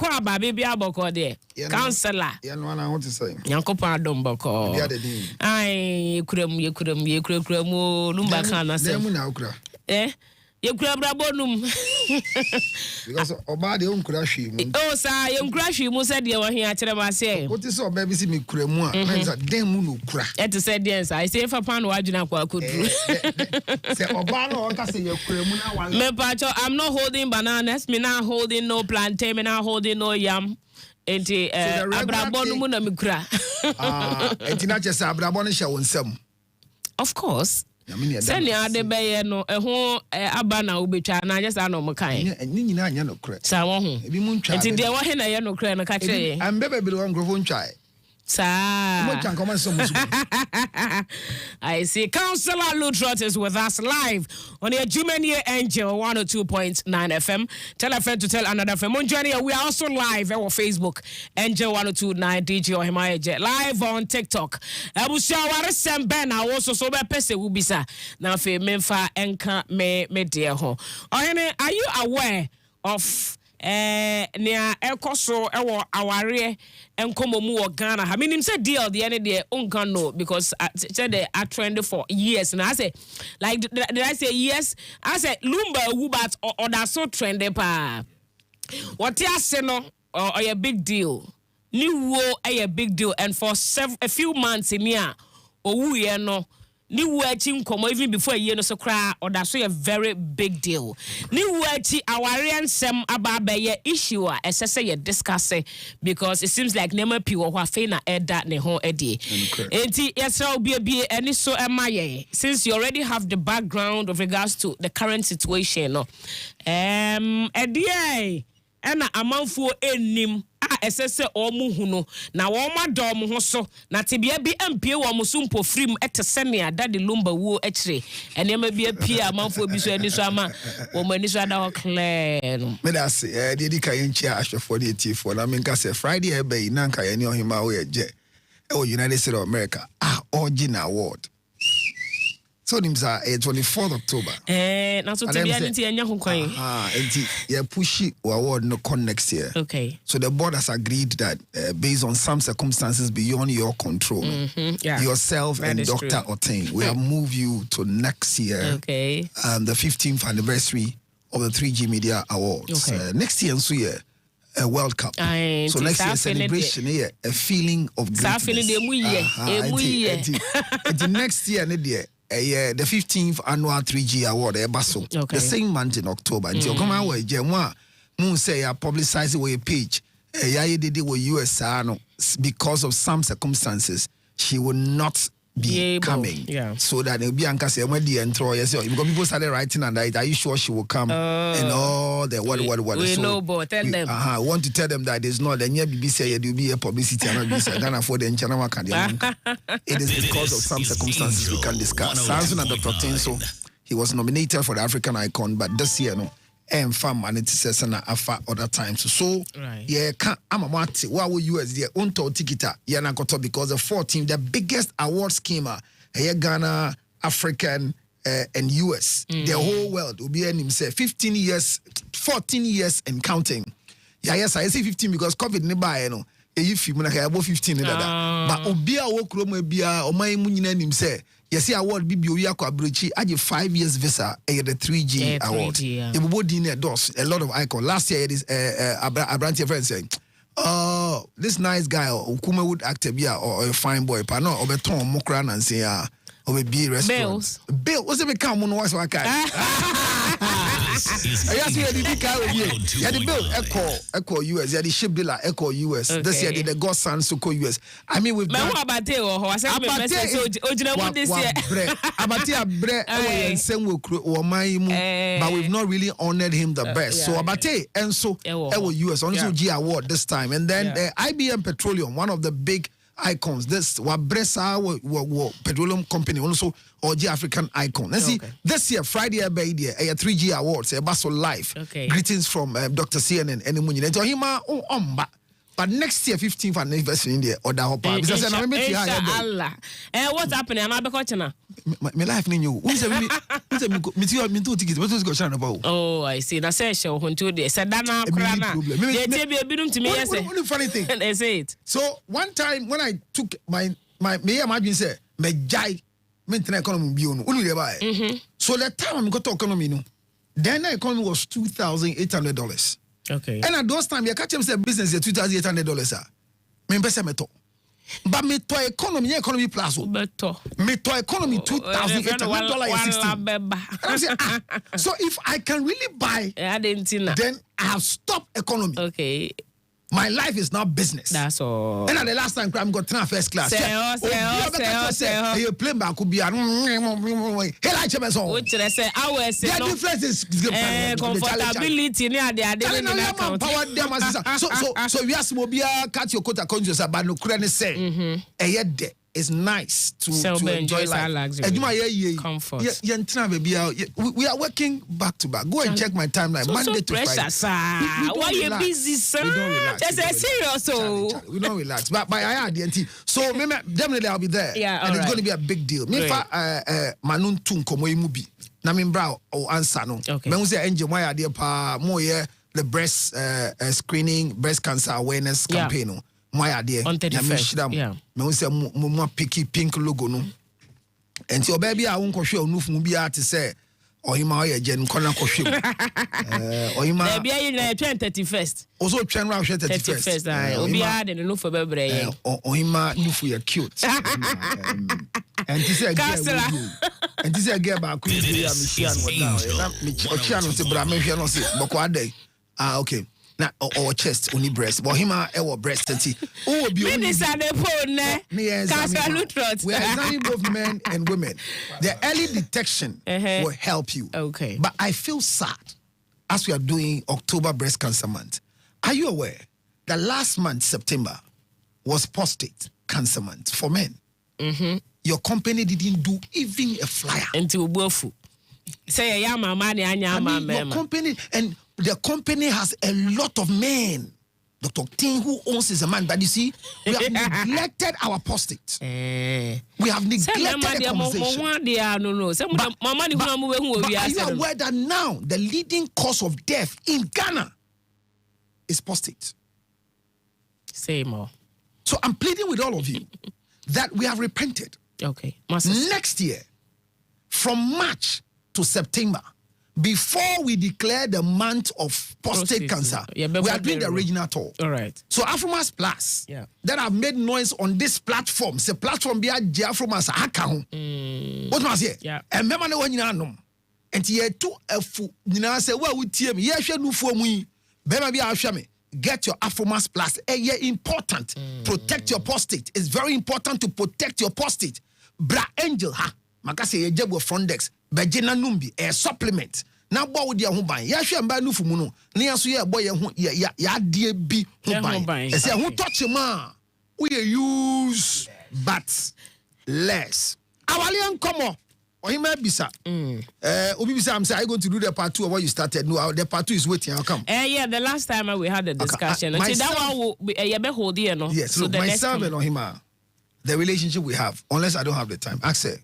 kwa baby bi aboko de. Counselor. Yeah, no one I want to say. Yankopa adom boko. Ai, yekurem Lumba kana se. Dem na okura. Yekura brabonum. Because oba de onkura hwe mu. Oh sir, yenkura hwe mu se de wo hia kire ma se. What is oba bi si me kura mu a, na dem mu no kura. Et say dem sir, I say fa pan wa adwuna kwa kodru. Say oba no onka say yekura mu na wan. Me pacho, I'm not holding bananas, me not holding no plantain, me not holding no yam. Enti abrabonum na me kura. Enti na che say abrabon hye wonsam. Of course. Send ya de beye no ho aba na obetwa na anya sa no mkan ni nyina anya no kre sa wo ho ebi mu ntwa enti de wo he na ye no kre no ka kire ye am bebe bi won grofo ntwa sa mo twan koma so musu. I see Councillor Lutterodt is with us live on your Jumenia Angel 102.9 FM. Tell a friend to tell another friend. Monjani, we are also live on Facebook Angel 102.9 DJ Ohimaye live on TikTok. Abushawara Semben also so be pese ubisa. Na fe memfa enka me dear ho. Are you aware of nia ekoso ewo aware enkomo mu Ghana? I mean him say deal the end there unka no because said they are trending for years and I say like did I say yes? I said Lumba wu but or that so trending pa. What you say no or a big deal. New wo a big deal and for a few months in here owu ye no ni wachi nkomo even before a year no so cry or that's a very big deal. Ni wachi aware nsem ababaye issue a esese ye discuss because it seems like nema piwo hwa fe na eda ne ho edi. Enti yesra obi eni so emaye since you already have the background of regards to the current situation no. Edi ena amanfo enim esese omu hunu na wo madom ho so na tebia bi ampie wo musumpo frim etesenia dade Lumba wo ekire enema bi apie amanfo bi so ani so ama wo mani so ada ho clear no me da se de ka yenchi ahwefo de etifo na me nka se Friday e be na nka ye ne ohima wo ye je e wo United States of America original award. So names are 24th October. Na so tebia nti enya ho kwan. Enti ye push award no con next year. Okay. So the board has agreed that based on some circumstances beyond your control, yourself that and Dr. Otain, we have moved you to next year. Okay. The 15th anniversary of the 3G Media Awards. Okay. Next year, so a World Cup. So next year celebration here, a feeling of greatness. The next year, the 15th annual 3G award the same month in October until come out with Jemwa moon say publicize your page did with US because of some circumstances she will not be coming so that it'll be anka say when the intro because people started writing and are you sure she will come and all the what we so know but tell them I want to tell them that it's not the near BBC there will be a publicity and Ghana for the it is because of some circumstances we can discuss. Samson and Dr. Tenso, he was nominated for the African Icon but this year no and fam and it says na afa other times so yeah can't amamati what will US there unto tikita yana koto because the 14 the biggest award scheme Ghana, African and US the whole world will be in himself 14 years and counting. Yes I say 15 because COVID nearby you know if you above 15 but obia wo kromo bia o man mu nyina nim say yes award bibi owi akwa abrochi age 5 years visa the 3G award ebobodi na dos a lot of icon last year this Abranti friend saying oh this nice guy Okuma would actor bia or a fine boy pa no obeton mokra na say be restaurant bill was it come on was like yes, we did the bill echo US, the ship bill echo US. This year the godson so US. I mean we've done Abate but we've not really honored him the best. So Abate and so US also G award this time. And then IBM Petroleum, one of the big icons. This Wabresa petroleum company also or G African icon. Let's see this year Friday a 3G awards a Basso live. Greetings from Dr. CNN and Munyin. Hima omba But next year, 15th anniversary in the other hopper. Because I remember Allah. What's happening? I'm not watching now. My life in you. Oh, I see. That's a show on today. Said that now. They be a bit to me. Funny thing. They say it. So one time when I took my imagine say me jai maintain economy bi onu dey buy. So the time I got to economy no, then the economy was $2,800. Okay. And at those time you catch them say business is $2,800 ah. Me pese me to. But me to economy plus. Beto. Me to economy $2,800. So if I can really buy, then I have stopped economy. Okay. My life is now business. That's all. And at the last time, I'm going to first class. Say, you play back could be a the difference is comfortability near the so you ask Mobia, cut your coat according to but no credit say it's nice to enjoy life. Comfort. We are working back to back. Go and check my timeline. Monday to Friday. Why you busy, sir? We don't relax. Just serious. We don't relax. But I had the NT. So definitely I'll be there. Yeah, and it's going to be a big deal. Manun tun komo imubi. Na membra o answer no. Okay. Me say engine why idea pa mo the breast screenning, breast cancer awareness campaign no. My idea. On 31st. Yeah. Me say mo picky pink logo no. And so baby I won't show no mu bia to say Ohima oye jen kona kohwem. Ohima there be you 31st. Also twen ra 31st. Obi a de no for bebre yen. Ohima nufu ya cute. And this is and this is girl ba ku bi am Michian what now. Me Ochian no se bra me hwe no se boko adai. Okay. Na or chest only breast. But him our breast and see. Oh, be only Lutterodt. We are examining both men and women. The early detection will help you. Okay. But I feel sad as we are doing October Breast Cancer Month. Are you aware that last month, September, was prostate cancer month for men? Your company didn't do even a flyer. Until Bofu. Say your company and the company has a lot of men. Dr. Ting, who owns is a man, but you see, we have neglected our prostate. We have neglected the conversation. But are you aware that now the leading cause of death in Ghana is prostate? Say more. So I'm pleading with all of you that we have repented. Okay. Next year, from March to September, before we declare the month of prostate cancer, we are doing the regional tour. All right. So Afromas Plus, that have made noise on this platform. It's a platform be a Afromas account. What was it? Yeah. And remember when you know, and you two you know say well with TM. Yes, you do for me. Bema be me. Get your Afromas Plus. Important. Protect your prostate. It's very important to protect your prostate. Bra Angel ha. Makase ye jebo frondex. Bejina numbi a supplement. Now boy with your home ya hwe mba nufu mu no na yaso ye boy ya de bi home. Say who touch ma we use but less. Awale nkomo ohima bisa. Obi bisa am say I going to do the part 2 of what you started. No, the part 2 is waiting. I'll come. Yeah, the last time we had a discussion. Okay, that one will be hold here no. Yes, so look, myself and Ohima, the relationship we have, unless I don't have the time. Axel,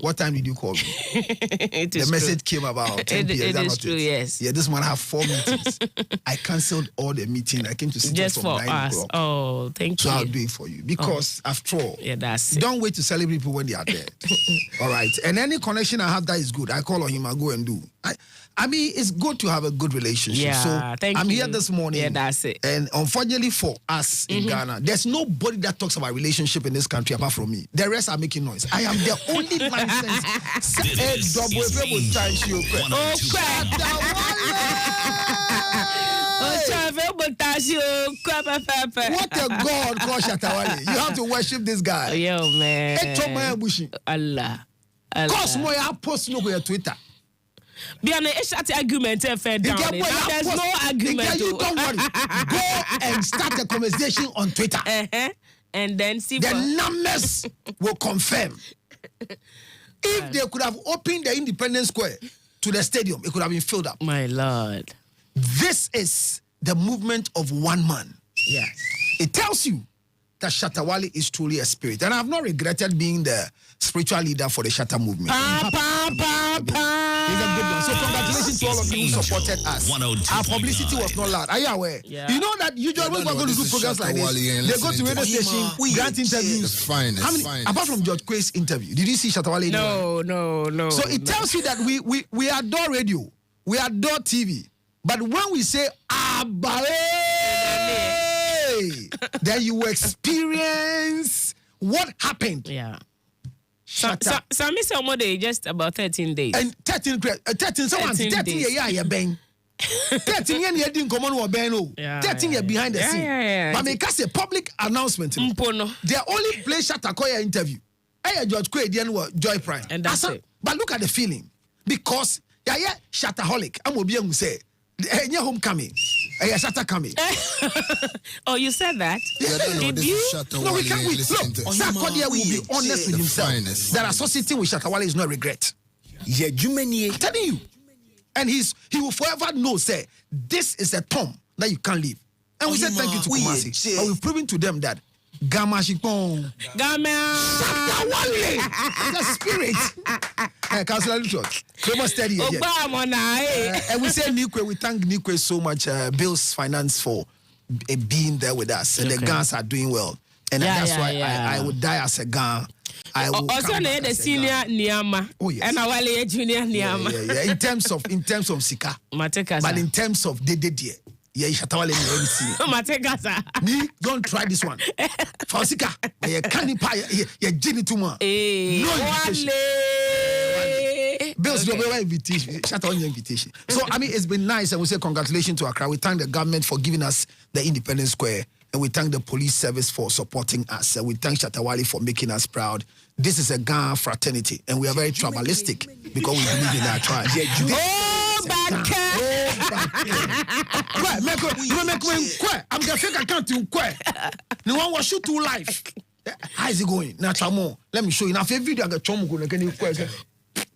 what time did you call me? The message came about 10 p.m. It is true, yes. Yeah, this man have 4 meetings. I cancelled all the meetings. I came to sit just from for 9 us. o'clock. Oh, thank you. So I'll do it for you. Because after all, that's it. Don't wait to celebrate people when they are dead. All right. And any connection I have that is good, I call on him, I go and do. I mean, it's good to have a good relationship. Yeah, so I'm here this morning. Yeah, that's it. And unfortunately for us in Ghana, there's nobody that talks about relationship in this country apart from me. The rest are making noise. I am the only nonsense. What a God called Shatawale. You have to worship this guy. Yo, man. Allah. Cause more post no go Twitter. Beyond the argument, there's no argument. You don't worry. Go and start a conversation on Twitter. And then see the numbers will confirm. If they could have opened the Independence Square to the stadium, it could have been filled up. My Lord. This is the movement of one man. Yes. It tells you that Shatta Wale is truly a spirit. And I have not regretted being the spiritual leader for the Shatta movement. He's a good one. So congratulations to all of you who supported us. Our publicity was not loud. Are you aware? Yeah. You know that usually when we're going to do programs like this, they go to radio station, grant interviews. Fine. Apart from George Quay's interview, did you see Shatta Wale? No. So it tells you that we adore radio, we adore TV, but when we say Abale, then you experience what happened. Yeah. So Miss Omode, just about 13 days. And 13 someone's 13 years, Ben. 13 years, you didn't come on Ben. 13 years behind the scene. But because a public announcement, they only play Shatta Koya interview. Hey, George Quay, the Joy Prime. And that's it. But look at the feeling. Because, Shattaholic, I'm going to say, your homecoming. Shatta coming. Oh, you said that? Did you? No, we can't. Look, Sarkodie will be honest with himself. That associating with Shatta Wale is not regret. I'm telling you. And he will forever know, say, this is a tomb that you can't leave. And we say thank you to Kumasi. But we've proven to them that Gama Shikon. Shatta Wale is a spirit. Councillor Lutterodt, we must study again. And we say Nikwe, we thank Nikwe so much, Bill's Finance, for being there with us. And the Gans are doing well. And that's why I would die as a Gan. I will also the senior Niama. Oh yes. And Awale junior Niama. Yeah. In terms of Sika. But in terms of Dede. Yeah, Shatta Wale Matekasa. Me, don't try this one. For Sika, you can't pay your Jenny Tuma. No invitation. Bills, your invitation. Shatta on your invitation. So, I mean, it's been nice, and we say congratulations to Accra. We thank the government for giving us the Independence Square, and we thank the police service for supporting us, and we thank Shatta Wale for making us proud. This is a Ghana fraternity, and we are very tribalistic because we believe in our tribe. I'm the fake account in Kwe. No one was shoot to life. How is it going? Now, Chamo, let me show you. Now, if video I got Chomo,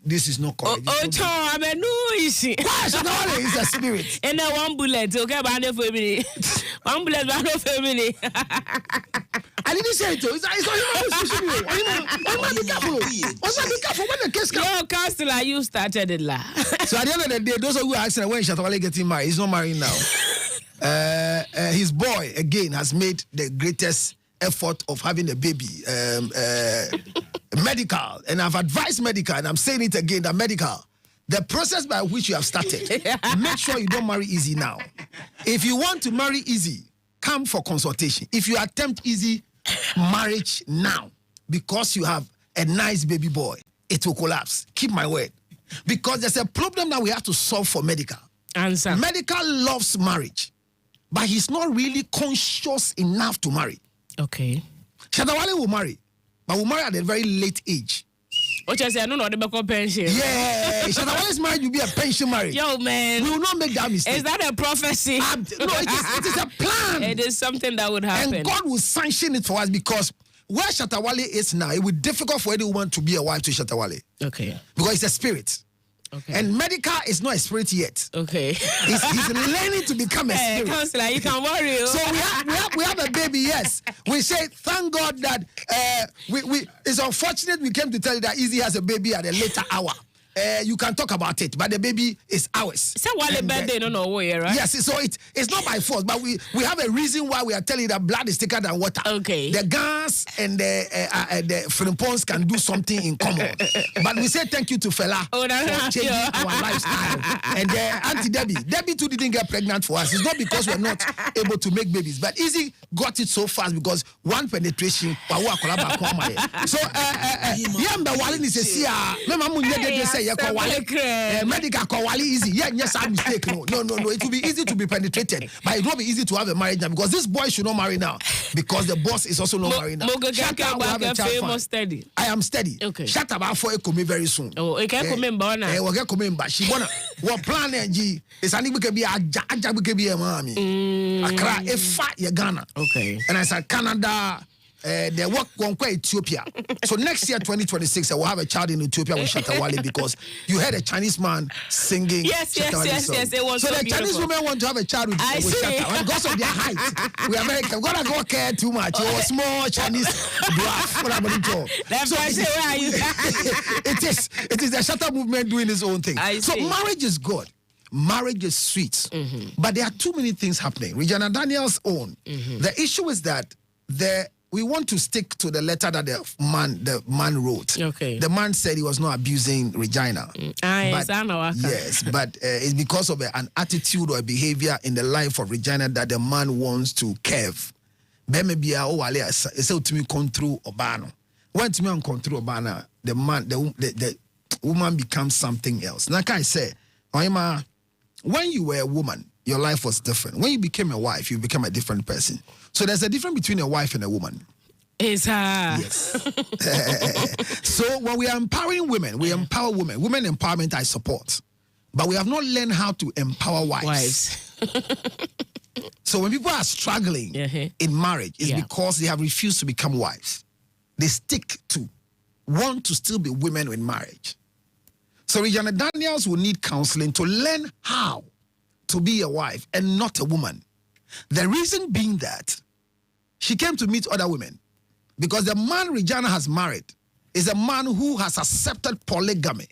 this is not correct. I mean, no, easy. Shatta Wale is a spirit. And then one bullet, okay, but no family. One bullet, but no family. I didn't say it. It's not be careful. When the case comes. Your counselor, you started it. So at the end of the day, those who are asking when Shatta Wale getting married, he's not married now. His boy, again, has made the greatest effort of having a baby. Medical. And I've advised medical, and I'm saying it again, that medical, the process by which you have started, make sure you don't marry easy now. If you want to marry easy, come for consultation. If you attempt easy marriage now, because you have a nice baby boy, it will collapse. Keep my word. Because there's a problem that we have to solve for medical. Answer. Medical loves marriage, but he's not really conscious enough to marry. Okay. Shatta Wale will marry, but will marry at a very late age. What you say? I don't know the back pension. Yeah, Shatta Wale's marriage will be a pension marriage. Yo, man. We will not make that mistake. Is that a prophecy? No, it is a plan. It is something that would happen. And God will sanction it for us, because where Shatta Wale is now, it will be difficult for any woman to be a wife to Shatta Wale. Okay. Because it's a spirit. Okay. And medical is not a spirit yet. Okay. He's learning to become a spirit. Counselor, you can worry. So we have a baby, yes. We say, thank God that it's unfortunate we came to tell you that Easy has a baby at a later hour. You can talk about it, but the baby is ours. So why the birthday no way, right? Yes, so it's not by force, but we have a reason why we are telling you that blood is thicker than water. Okay. The gas and the frimpons can do something in common. But we say thank you to Fela for changing our lifestyle. And Auntie Debbie too didn't get pregnant for us. It's not because we're not able to make babies, but Easy got it so fast because one penetration. So Yamba Wale is a medical Kowali easy. Yes, I'm mistaken. No. It will be easy to be penetrated, but it won't be easy to have a marriage now, because this boy should not marry now, because the boss is also not married now. I am steady. Okay. Shut up for me very soon. Oh, I can't come in, Bona. I will get coming back. She wanna what plan is an can be a mommy. Accra, a fat Ghana. Okay. And I said Canada. they work on Ethiopia. So next year, 2026, I will have a child in Ethiopia with Shatawale because you heard a Chinese man singing. Yes. It was so the beautiful. Chinese women want to have a child with Shatawale because of their height. We American, we're gonna go care too much. It was small Chinese dwarf. That's why I say, where are you? it is the Shatta movement doing its own thing. So marriage is good. Marriage is sweet. But there are too many things happening. Regina Daniels' own. The issue is that we want to stick to the letter that the man wrote. Okay. The man said he was not abusing Regina. Yes, but it's because of an attitude or a behavior in the life of Regina that the man wants to curve. Control Obano. When to me control Obana, the woman becomes something else. Like I say, when you were a woman, your life was different. When you became a wife, you became a different person. So there's a difference between a wife and a woman. Yes. So when we are empowering women, we empower women. Women empowerment I support. But we have not learned how to empower wives. So when people are struggling in marriage, it's because they have refused to become wives. They stick to want to still be women in marriage. So Regina Daniels will need counseling to learn how to be a wife and not a woman. The reason being that she came to meet other women because the man Regina has married is a man who has accepted polygamy,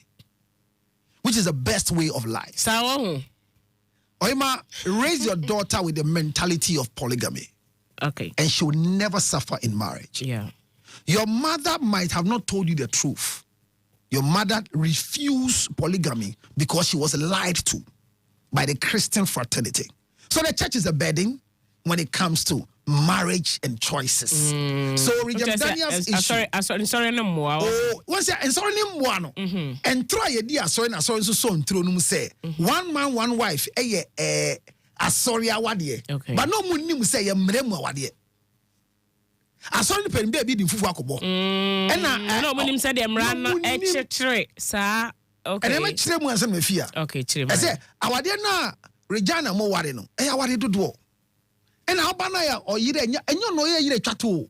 which is the best way of life. So, Oima, raise your daughter with the mentality of polygamy. Okay. And she will never suffer in marriage. Yeah. Your mother might have not told you the truth. Your mother refused polygamy because she was lied to by the Christian fraternity. So the church is a burden when it comes to marriage and choices. So Regina Daniels issue. Sorry, no more. Oh, once I'm sorry, no more. And try a dear sorry, so through say 1 man, 1 wife, a sorry, okay. But no munim say a mremo wadie. I saw the pen baby in Fufuakobo. And no munim said them ran extra, sir. Okay. And I'm actually more than fear. Okay, I said, our dear na Regina mo wareno. Eh, what did do? And how banaya or you and you know you're chateau.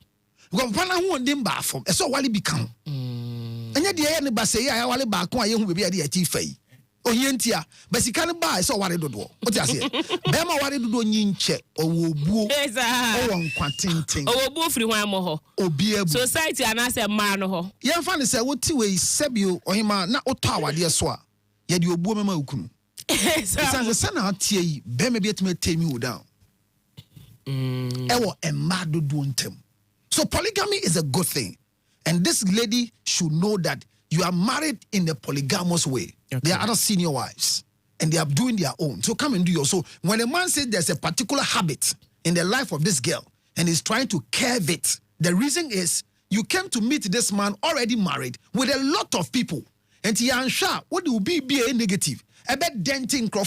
Go pana who on them bar from. So what it become. And yet the end by say, I will back one young baby at the tea. Oh, yentia, but she can't buy so what I do. What I say? Bema what I do in check or boo. Yes, on quantin. Oh, boo free one more. Oh, be a society and I said, man, oh. Yeah, funny say, what two ways Sebio or him not Ottawa, dear swa. Yet you boo mama ukun. It's a son out here, Bema be at me tame you down. Ewo and mad do them. So polygamy is a good thing. And this lady should know that you are married in the polygamous way. Okay. There are other senior wives and they are doing their own. So come and do yours. So when a man says there's a particular habit in the life of this girl and is trying to curve it, the reason is you came to meet this man already married with a lot of people. And he unsure what will be a negative. I bet denting I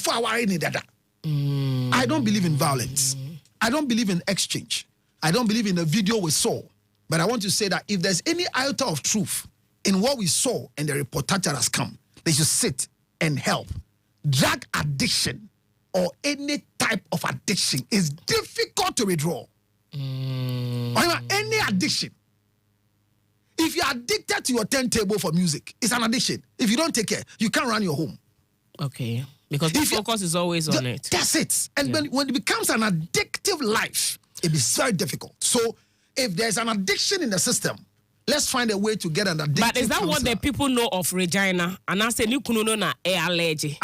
don't believe in violence. I don't believe in exchange. I don't believe in the video we saw. But I want to say that if there's any iota of truth in what we saw and the reportage that has come, they should sit and help. Drug addiction or any type of addiction is difficult to withdraw. Any addiction. If you're addicted to your turntable for music, it's an addiction. If you don't take care, you can't run your home. Okay. Because the focus is always on it. That's it. And when it becomes an addictive life, it is very difficult. So if there's an addiction in the system, let's find a way to get an addiction. But is that what the people know of Regina? And I say, I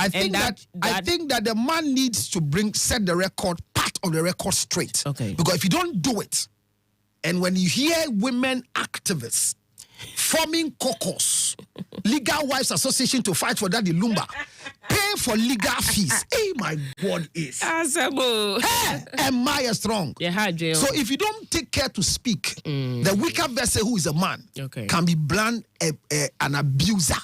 think that the man needs to set the record, part of the record straight. Okay. Because if you don't do it, and when you hear women activists forming caucus, Legal Wives Association to fight for that in Lumba, pay for legal fees. Hey, my God is. Hey, am I strong? So if you don't take care to speak, the weaker vessel who is a man can be branded an abuser.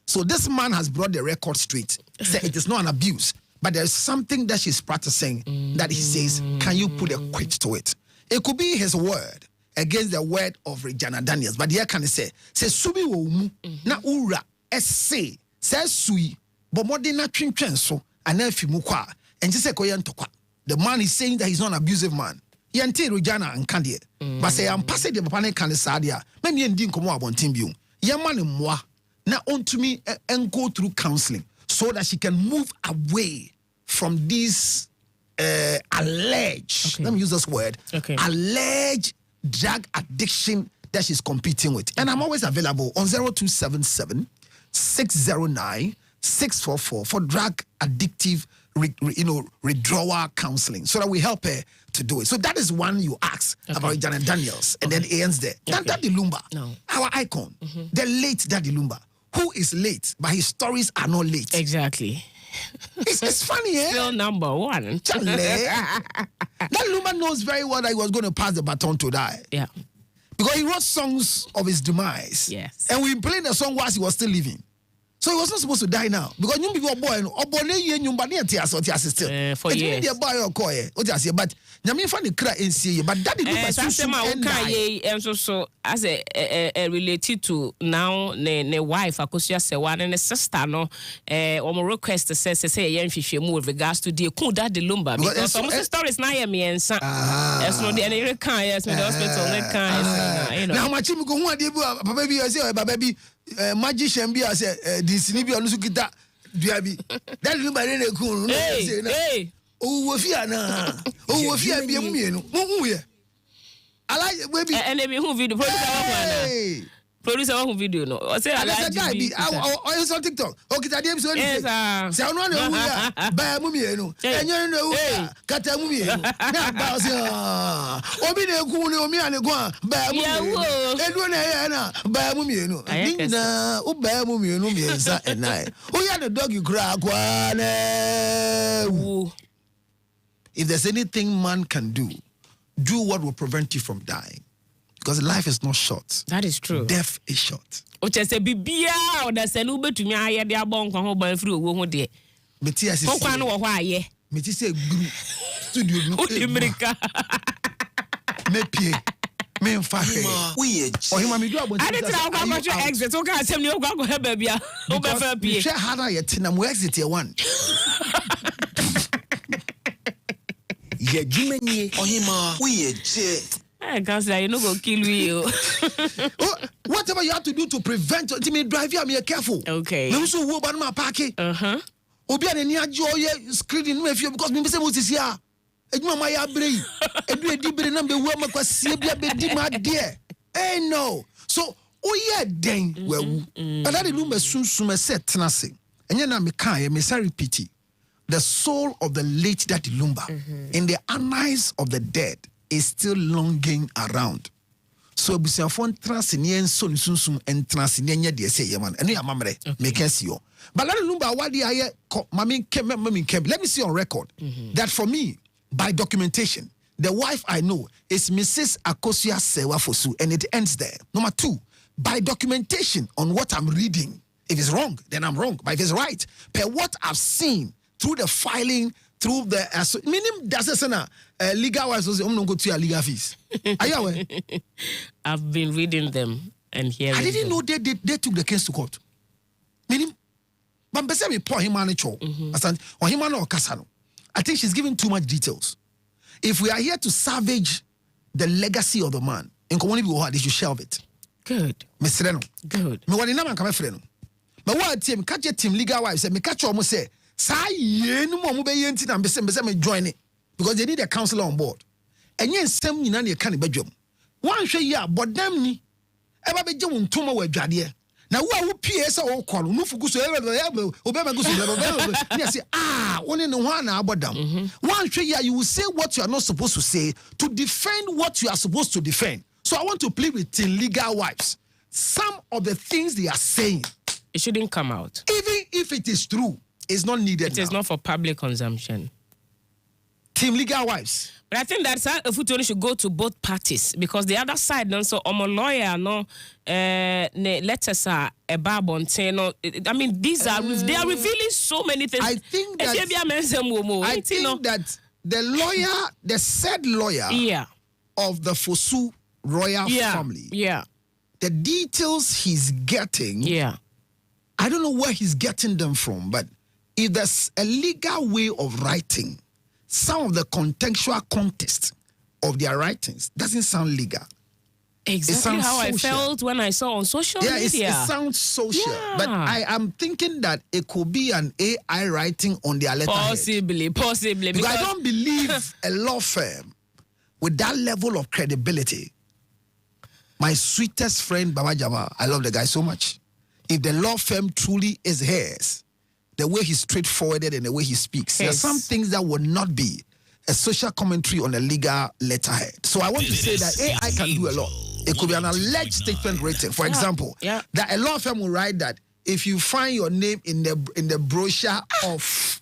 So this man has brought the record straight. Say it is not an abuse, but there's something that she's practicing that he says, can you put a quit to it? It could be his word against the word of Regina Daniels. But here can say subi wo mu na ura ese say sui but more than so and if you and just say the man is saying that he's not an abusive man. Yante Rojana and Candia. But say I'm passing the Papane Candisadia. Many and Dinko about Timbium. Yaman and moi. Now on to me and go through counseling so that she can move away from this alleged, let me use this word, alleged drug addiction that she's competing with. And I'm always available on 0277 609 644 for drug addictive withdrawal counseling so that we help her to do it. So that is one you ask about Janet Daniels, and then it ends there. Daddy Lumba, our icon, the late Daddy Lumba, who is late, but his stories are not late. Exactly. It's funny, eh? Still number one. That Lumba knows very well that he was going to pass the baton to die. Yeah. Because he wrote songs of his demise. Yes. And we played the song whilst he was still living. So he was not supposed to die now. Because you people boy, for years. But Nyame fa ne kra ensie, but that Lumba so as a related to now ne wife Akosua Sewa and the sister no request says say yen hwehwemu with regards to the Daddy Lumba because some stories na ya me ensa as no the any kan yes me the hospital ne kan you know. Now my chim go hu ade bi papa bi say baba bi magician bi say disini bi onu su kita dua bi Daddy Lumba ne ku no say na oh wofia na oh wofia bi emienu hu ye ala baby and they be who video producer who video no o say ala guy be on TikTok o kita dem so ni say no na hu ya ba mu mienu enyo no hu kata mu mienu na ba say obi na eku ni omi ane go ba mu mienu edu na ya na ba mu mienu ninna o ba mu mienu miensa enai o ya the dog kura kwa na if there's anything man can do what will prevent you from dying. Because life is not short. That is true. Death is short. Oche se bibia o da se no betumi aye de abon kwa ho ban free owo ho de. Meti asisi. Ko kwa no wo ho aye. Meti se guru studio no. O di America. Me pie. Me mfa he. We Ohima me do abon. I did try go go exit. O ka asem ni o go he ba bia. O be fa pie. Share hada yet na mo exit here one. Legitimacy. Ohima. We Counselor, you no go kill you. Whatever you have to do to prevent me drive you, be careful. Okay. Me so wo ba na parking. Obi an ni ajo ye screening no afio because me say mo sisi a. Ejuma ma ya brei. Edu edi brei na be wo makwasie bia be di ma de. Eh no. So oye den wewu. But that Lumba sunsum set tenase. Enye na me kan me say repeat. The soul of the late Daddy Lumba in the annals of the dead is still longing around. So busiafon transinian solution and transinian de say yaman. And mamre make us yo. But Daddy Lumba wadi aye mami kem. Let me see on record that for me, by documentation, the wife I know is Mrs. Akosua Sewa Fosu, and it ends there. Number 2, by documentation on what I'm reading. If it's wrong, then I'm wrong. But if it's right, per what I've seen through the filing, through the meaning that's a legal wise go to your legal fees. Are you aware? I've been reading them and hearing. I didn't them. know they took the case to court. Meaning, but me poor him or him or Casano. I think she's giving too much details. If we are here to salvage the legacy of the man, in community they should shelve it. Good. Mr. Reno. Good. Me wani naman kame freno. Me what team catch team legal wives say me catch almost say sa ye no mo be yenti na mbese me join it because they need a counselor on board. Enye nsem nyina na ye kan badwam. Wan hwe yi abodam ni. E ba be je wontoma wa adwade. Na wo a wo pie se wo kwalo no fugu so obema guso ne say woni ne ho na abodam. Wan hwe yi you will say what you are not supposed to say to defend what you are supposed to defend. So I want to plead with teen legal wives. Some of the things they are saying, it shouldn't come out. Even if it is true, it's not needed. It is not for public consumption. Team legal wives. But I think that a foot should go to both parties because the other side, so a lawyer, no, letters are a no. I mean, these are they are revealing so many things. I think that the lawyer, the said lawyer, of the Fosu royal family, the details he's getting, I don't know where he's getting them from, but if there's a legal way of writing some of the contextual context of their writings doesn't sound legal. Exactly how social. I felt when I saw on social media. It sounds social. Yeah. But I am thinking that it could be an AI writing on their letterhead. Possibly. Because I don't believe a law firm with that level of credibility. My sweetest friend, Baba Jama, I love the guy so much. If the law firm truly is his, the way he's straightforward and the way he speaks, there are some things that would not be a social commentary on a legal letterhead. So I want to say that AI can do a lot. It could be an alleged statement written. For example, that a law firm will write that if you find your name in the brochure of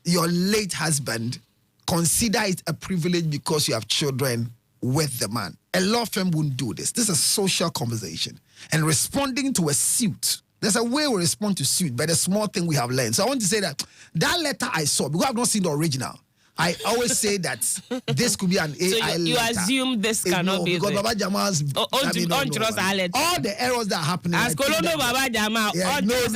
your late husband, consider it a privilege because you have children with the man. A law firm wouldn't do this. This is a social conversation. And responding to a suit, there's a way we respond to suit, but a small thing we have learned. So I want to say that letter I saw, because I've not seen the original, I always say that this could be an AI letter. You assume this cannot be because Baba Jama's all the errors that are happening. As Kolono Baba Jama, no.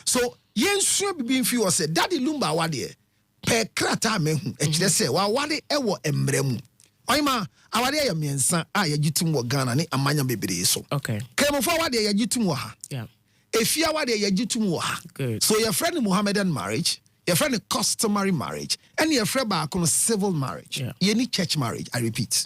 So Yensu being few said, Daddy Lumba wade per krata mehu echire say wa wade ewo emremu. Oyima awade ya miensa a yagitum wo Ghana ne amanya bebre so. Okay. Kemo for wade yagitum wo ha. Yeah. Efia wade yagitum wo ha. Good. So your friend Muhammadan marriage, your friend customary marriage, and your friend civil marriage. Yeah. You need church marriage, I repeat.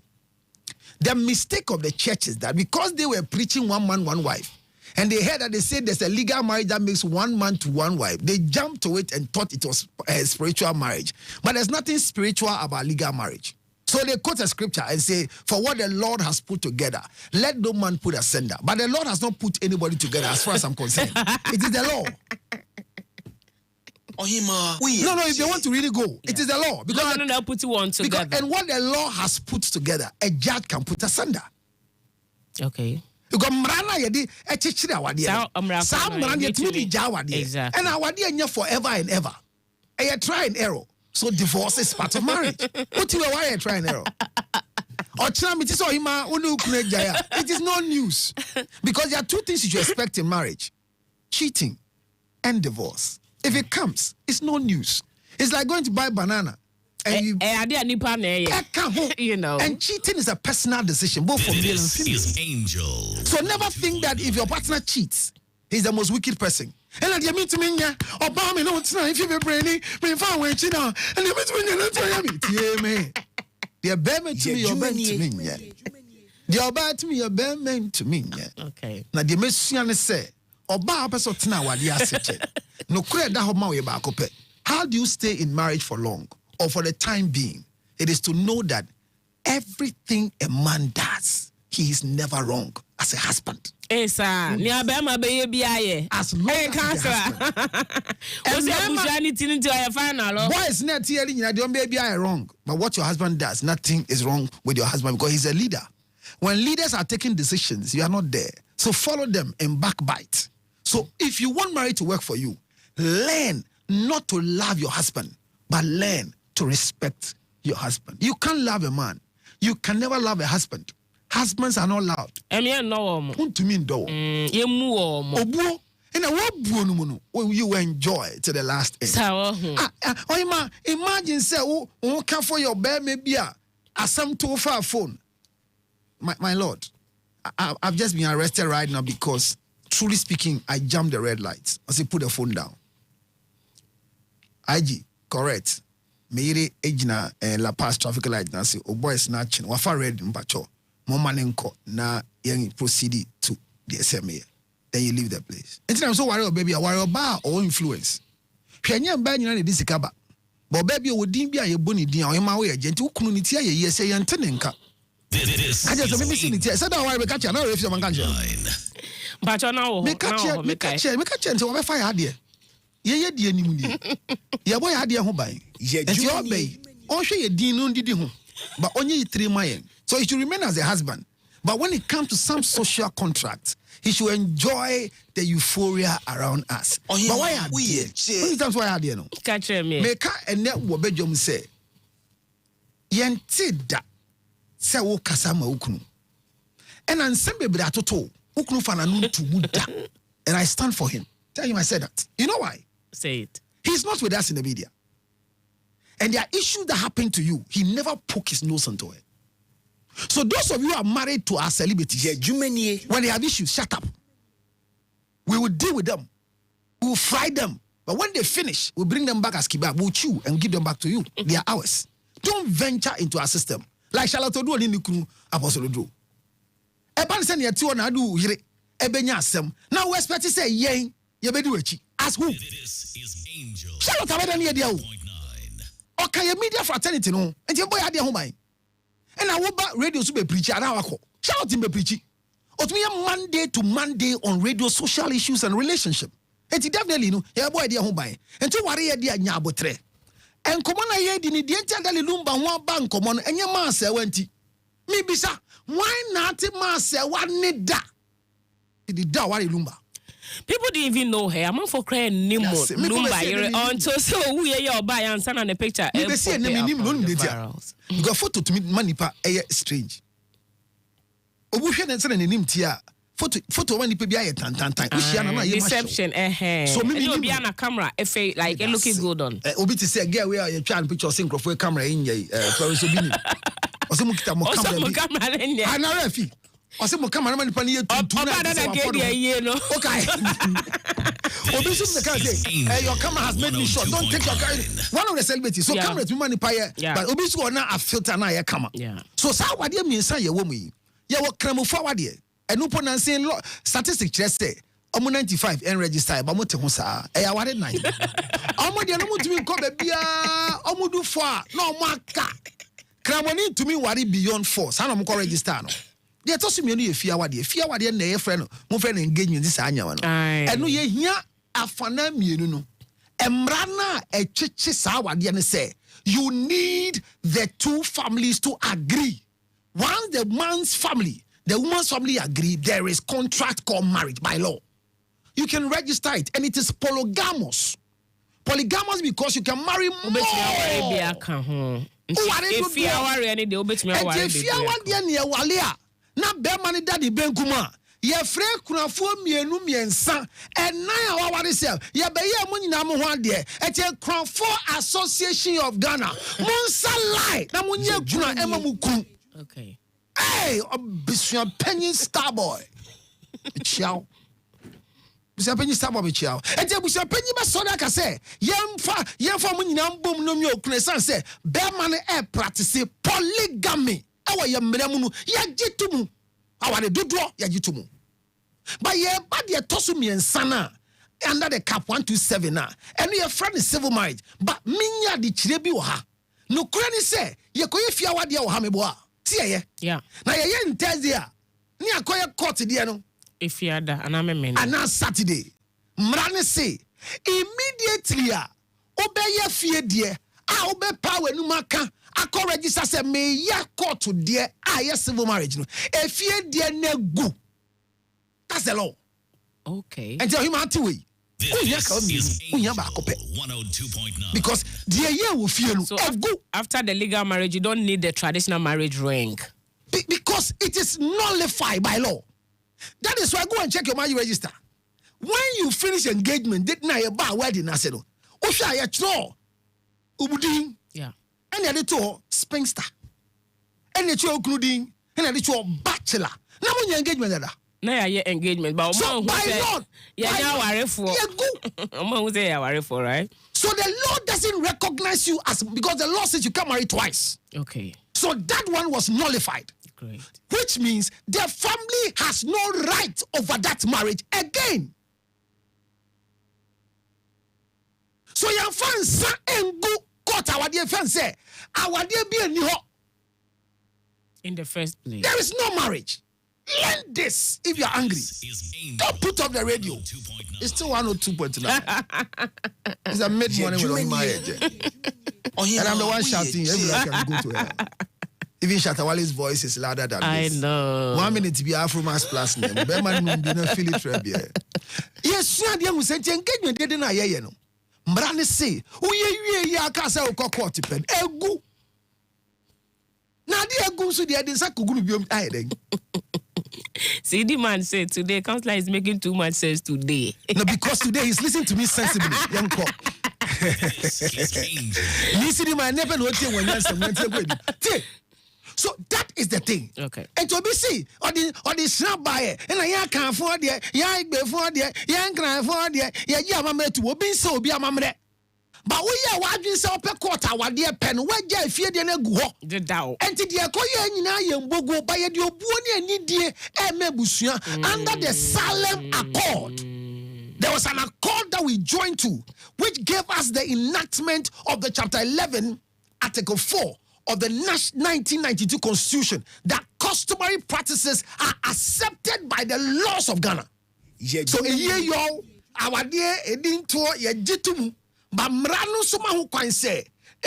The mistake of the church is that because they were preaching one man, one wife, and they heard that they said there's a legal marriage that makes one man to one wife, they jumped to it and thought it was a spiritual marriage. But there's nothing spiritual about legal marriage. So they quote a scripture and say, for what the Lord has put together, let no man put asunder. But the Lord has not put anybody together as far as I'm concerned. It is the law. No, if they want to really go, it is the law. Because no, put one together. And what the law has put together, a judge can put asunder. Okay. Because mrana yedi echichiri awade. Some mrana yetimi di awade. Exactly. And awade enya forever and ever. And you try and error. So divorce is part of marriage. What you why you try and error? It is no news. Because there are two things you should expect in marriage: cheating and divorce. If it comes, it's no news. It's like going to buy banana and you know. And cheating is a personal decision, both for male and female. So never think that if your partner cheats, he's the most wicked person. And like you mean to me, Obama, no, it's not if you're brainy, me found when she now, and you mean to me, the bear to me, your bear to me, the bear to me, your bear to me. Okay. Now the Messiah say, Oba person tina wadi asete. No kure da homa we ba kope. How do you stay in marriage for long or for the time being? It is to know that everything a man does, he is never wrong as a husband. As long as the husband. Boys not hearing you don't be wrong. But what your husband does, nothing is wrong with your husband because he's a leader. When leaders are taking decisions, you are not there. So follow them and backbite. So if you want marriage to work for you, learn not to love your husband, but learn to respect your husband. You can't love a man. You can never love a husband. Husbands are not loved. What mean though? You enjoy to the last end. Imagine say, oh, come for your bed, maybe some too far phone. My Lord, I've just been arrested right now because, truly speaking, I jammed the red lights. I say, put the phone down. IG, correct. Meire ejina La Paz traffic light na say, oh boy, snatching. Wafa red mpacho. Momanenko na yang proceed to the SMA. Then you leave the place. And I'm so worried, baby. I worry about or influence. Shanya bad you this kaba. But baby, would be a bunny dear or my way agent who couldn't hear you say and tenenka. I just maybe see it. Said I will catch another if you're country. But you know, make a chance to fire idea. Ye dear Nimuni. Your boy idea who buy. Yes, your bay. Or show you dean did him. But only 3 million. So he should remain as a husband. But when it comes to some social contracts, he should enjoy the euphoria around us. But why are we? That's why I no. Catch me. Make a net wobejum say. Yente da. Se wo kasama ukunu. And ansembe bra toto. Ukunu fana nuntu muda. And I stand for him. Tell him I said that. You know why? Say it. He's not with us in the media. and there are issues that happen to you, he never poke his nose into it. So those of you who are married to our celebrities, when they have issues, shut up. We will deal with them. We will fry them. But when they finish, we'll bring them back as kebab. We'll chew and give them back to you. They are ours. Don't venture into our system. Like Charlotte do in the Apostle do. Eban send your two na do yire. Ebenya asem. Now we expect to say yen. Ye be do echi. As who? This is Angel. Charlotte abeda na dia o. Okay, your media fraternity no. Enti boy ade ho ban. And I will back radio so be preach and I shout him be preaching. Otumi Monday to Monday on radio, social issues and relationship. And definitely no, yeah boy dia ho ban. And to worry dia nya abotre. And come on ye di ni di enta dali Lumba one bank come on enye man se wanti. Me bisa, why not man se wan ne da? Di da wari Lumba. People didn't even know her. I'm for crying Nemo Lumba until so we your buy and send on a picture. You see you got photo to me money pa strange. Obuhwe na send nim tia photo when people be tan deception so me be on a camera if like it looking good on. Obi to say girl we are trying picture sync for camera in ye Florence Obini. Oso mukita mo camera in ye. Ana refi. Oso mo camera man pa ni ye tuntu na. Okay. Obi so can say your camera has made me short. Don't take your camera. One of the celebrities so camera to money pa ye. But Obi so na a filter na ye camera. So sa wade mi nsan ye wo mu yi. Ye wo kramo forward ye. And no nan saying statistics just say almost 95 and register but mo te ho sa e ya ware 9 almost dey no mo tumi ko ba bia almost do 4 no mo aka kramoni to me ware beyond 4 sa no mo ko register no dey to so me no ye fia wade na ye friend no mo friend engagement this anya wa no eno ye hia afana mienu no emra na etwetwe sa wade ne say you need the two families to agree. Once the man's family the woman's family agree, there is contract called marriage by law. You can register it, and it is polygamous. Polygamous because you can marry more. If you are any day, na be mani daddy ben kuma. Ye frɛ kunafo mienu miensa ɛnan a waware sɛ ye be ye mo nyina mo ho ade ɛte kunafo association of Ghana monsa lie na monye kuna ema mu kun. Okay. Hey, Bishop Penny Starboy. Ciao. Bishop Penny Starboy ciao. And Bishop Penny ba so that say, yemfa mo nyina mbom no mi okunesan say, be man e practice polygamy. Awa ye mremu no, ya gitumu. Awa de dodo ya gitumu. But ye ba de tosu miensa na under the cap 127 na. And your friend is civil marriage. But minya di chire bi wo ha. No kura ni say, ye koye fia wade wo ha meboa. Yeah. Now ye in Thursday. Ni akoye court dia no. If you ada aname ana Saturday. Mrane say immediately obeye fie die a obe power nu maka akọ register say me ya court die a ye civil marriage no. E fie die na gu. That's the law. Okay. And tell him anti way. Because the year will feel so after the legal marriage, you don't need the traditional marriage ring. Because it is nullified by law. That is why go and check your marriage register. When you finish engagement, did na your bar wedding, I said, Osha ya tro ubudin. Yeah. And the little spinster. And the two including and the two bachelor. Now when your engagement that. Na ya engagement, but so by law, right? So the law doesn't recognize you as because the law says you can't marry twice. Okay. So that one was nullified. Great. Which means the family has no right over that marriage again. So your fans and go court our dear fans say our dear be a new in the first place. There is no marriage. Learn this if you're angry. Don't put up the radio. It's still 102.9. It's a mid-morning with my age. And I'm the one shouting. Everybody can go to hell. Even Shatawale's voice is louder than this. I know. 1 minute to be Afro Mass Plus name. Beman no feel it Rebia. Yes, you are the engagement didn't I hear no. Mbrane say, we ya kasa ukoko tipen. Egu. Na di egu so dia densa kugunu biom ai den. See, the man said today, Counselor is making too much sense today. No, because today he's listening to me sensibly. Young cop. Listen, my never know when you're so that is the thing. Okay. And to be see, or the snap buyer, and I can't afford it, yeah, before the young can't afford it, yeah, mamma to be so be a mamma. But we are watching so per quarter, what dear pen, where Jay feared in a go. The Dow. And to the Akoya and Bogo by your Bunia Nidia and Mebusia under the Solemn Accord. There was an accord that we joined to, which gave us the enactment of the chapter 11, article 4 of the 1992 Constitution, that customary practices are accepted by the laws of Ghana. So a year yo, our dear Edin to ye jitum, but Mrano Suma who can say,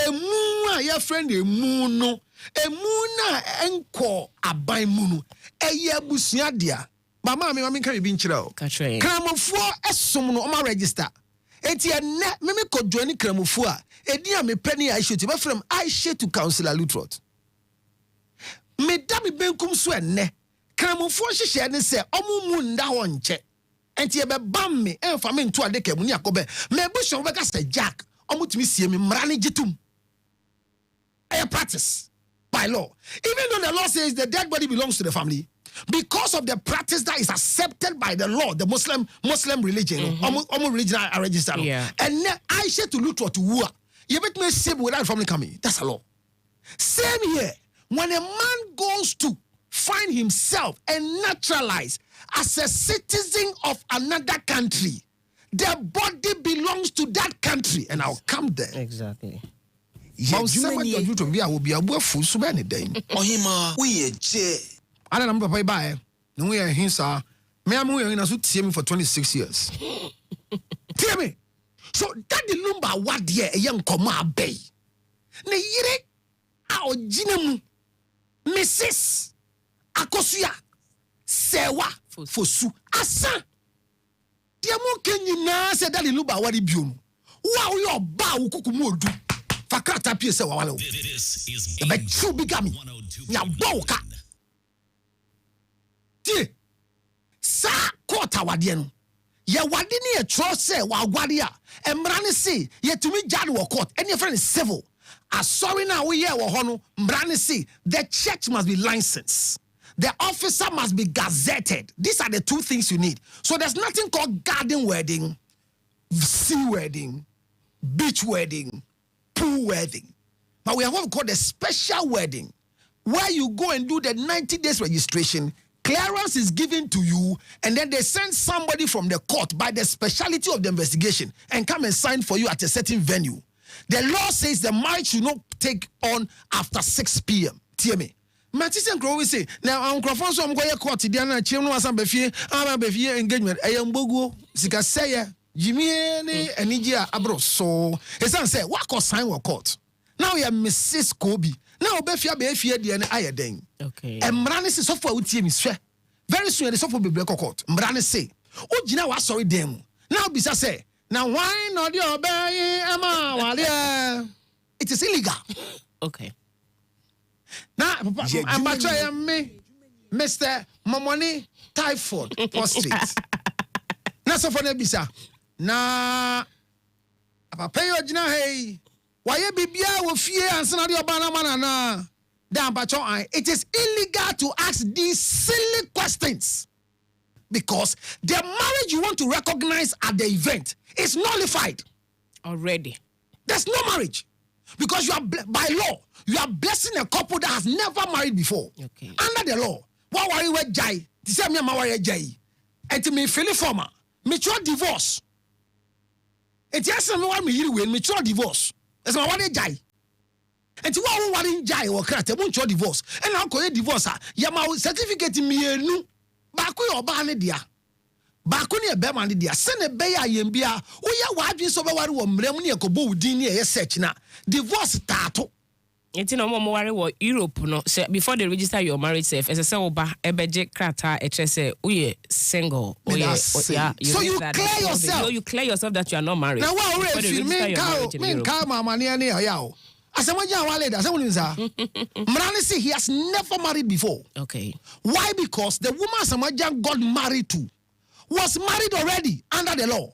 a moon, your friend, a moon, no, a moona enko abai munu, a year busiadia. Mama, me can be in chiro. Cramofo esum no ma register. Eti ene me ko join cramofo a edi a me penny I should be from I share to Councillor Lutterodt. Me da me benkum so ene. Cramofo hihye ne se omu mu nda ho nche. Enti e be bam me emfa me nto ade kamu ni akobe. Me bushon be ka se Jack. Omu timi sie me mra ne gitum. A practice by law. Even though the law says the dead body belongs to the family, because of the practice that is accepted by the law, the Muslim religion, religion are registered. Yeah. And I say to Lutterodt to woo. You bet me same without family coming. That's a law. Same here. When a man goes to find himself and naturalize as a citizen of another country, their body belongs to that country. And I'll come there. Exactly. I don't know papa buy. No we are hinsa. Me am we na so tie me for 26 years. Tie me. So that the Lumba what there e yan koma abey. Na yire a ogina mu. Mrs. Akosua Sewa Fosu Asa. Dia mo kenyina se that the Lumba what biom. Wa yo ba wo kukumu odu. Fakata pie se wa wale. This is the true bigami. Ya boka. Sa kota wade no ye wade ne ye tro se wa gwade a emra ne se ye tumi jade wo court any friend is civil asori na we ye wo ho no mra ne se the church must be licensed, the officer must be gazetted. These are the two things you need. So there's nothing called garden wedding, sea wedding, beach wedding, pool wedding, but we have what we call the special wedding, where you go and do the 90 days registration. Clearance is given to you, and then they send somebody from the court by the speciality of the investigation and come and sign for you at a certain venue. The law says the marriage should not take on after 6 p.m. Hear me. Matisen Crowe say, now I'm Crawford, so I'm going to court today. No some befie engagement. I am Bogo, Sika say, Jimmy, and Nigia Abro. So, his son said, what court sign or court? Now you are Mrs. Kobe. Now, Befia Befia, the Ayadeng. Okay. And Mrane say, software with team is fair. Very soon, the software will be break court. Mrane say, oh, Gina was sorry, them. Now, Bisa say, now, why not your bay, Emma? It is illegal. Okay. Now, I'm trying me, Mr. Momoni Typhoid Street. Now, so for the Bisa. Now, Papa, you Gina, hey. Why you be with fear and son of your banana? It is illegal to ask these silly questions because the marriage you want to recognize at the event is nullified already. There's no marriage because you are by law you are blessing a couple that has never married before. Okay. Under the law, what worry with jai? The same me worry jai. And to me former mature divorce. It yes me want me here with mature divorce. That's my one jai. And to what one jai or crack a bunch of divorce. And I'll call it divorce. Yama certificate me nu. Baku or bane dia. Baku ni a beman dia. Send a bay yembia. Oh, ya wadi so ba wari wo mrem ni akobo udini e search na. Divorce tato. Enti no mo worry wo Europe no. So before they register your marriage safe, as I say oba ebeje krata eche say uye single. Yeah, so you clear yourself. You clear yourself that you are not married. Now what already me ka mama ni ya. Asamaja wale da asamunza. Mrani say he has never married before. Okay. Why? Because the woman Asamaja got married to was married already under the law.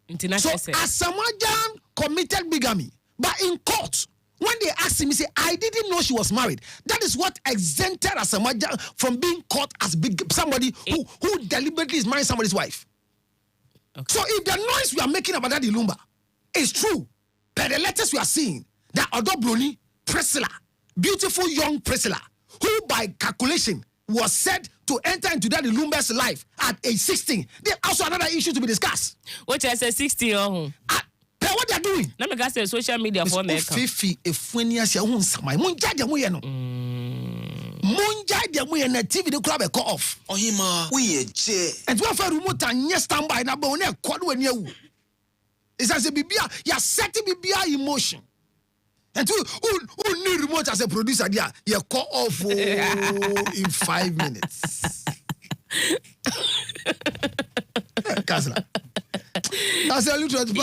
International so Asamajan committed bigamy. But in court, when they asked him, he said, I didn't know she was married. That is what exempted Asamaja from being caught as somebody who deliberately is marrying somebody's wife. Okay. So if the noise we are making about Daddy Lumba is true, per the letters we are seeing, that Odobroni Priscilla, beautiful young Priscilla, who by calculation was said to enter into Daddy Lumba's life at age 16, there's also another issue to be discussed. What I say 60 or what they're doing? Let me say social media for me. Fifi, if when you say, Munja, TV, the club call off. Oh, him, we a che. And one for remote and yes, stand by now, but when you're quad when you. It's as a bibia, you're setting bibia emotion. And who need remote as a producer, you call off in 5 minutes. Kasla. That's a Lutterodt. You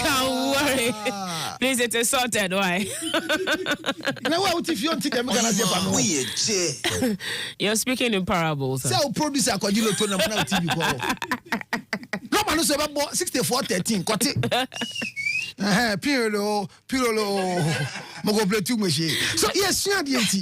can't worry. Please, it is sorted. Why? You're speaking in parables. So, producer, could you look on TV? No man, so about 64-13. Got it. Pirolo. So yes,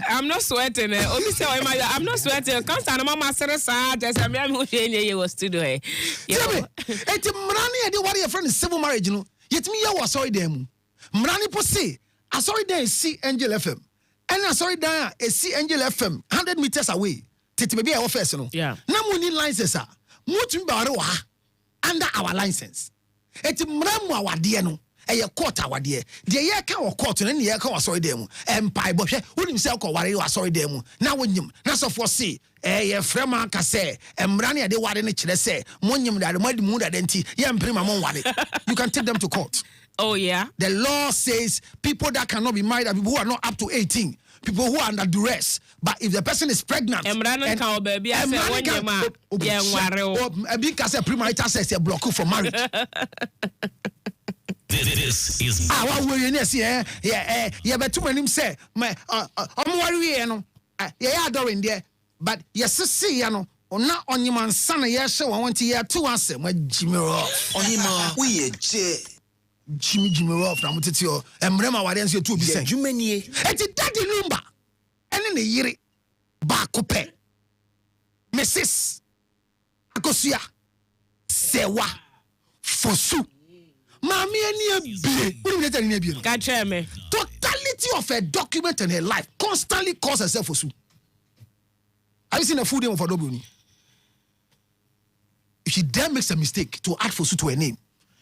I'm not sweating. I'm not sweating. Constant mama said, just I'm here was to do it. Tell me, it's Mrani and what your friend is civil marriage, you know. Yet me, I was sorry them. Mrani po say, I saw there see Angel FM. And I saw there see Angel FM 100 meters away. Titi baby our first, no. Yeah. Now we need license, sir. Under our license. It's Mramu our dear no. A court our dear. The year can court and the year can sorry them. And pie boy, who himself call worry was sorry them. Now when you not so foresee. Frema can say, and Mrani de what any chile say, Monium that the mud moon identity, prima mon. You can take them to court. Oh, yeah. The law says people that cannot be married are people who are not up to 18, people who are under duress. But if the person is pregnant, and baby, I say, premarital sex, a block for marriage. This is what will you say? Yeah, but too many say, I'm worried, yeah, adoring there. But yes, see, or not on your man's son, yes, so I want to hear 2 answers. My Jimmy Rough. Oh, him, we a che. Jimmy Rough, I'm to tell you, and remember what else you 2%. You many, it's a Daddy Lumba. And in the year, Bakupe, Mrs. Akosia, Sewa, Fosu, Mammy and your Catch me. Totality of a document in her life constantly calls herself Fosu. Have you seen a full name of Adobuni? If she then makes a mistake to add Fosu to her name,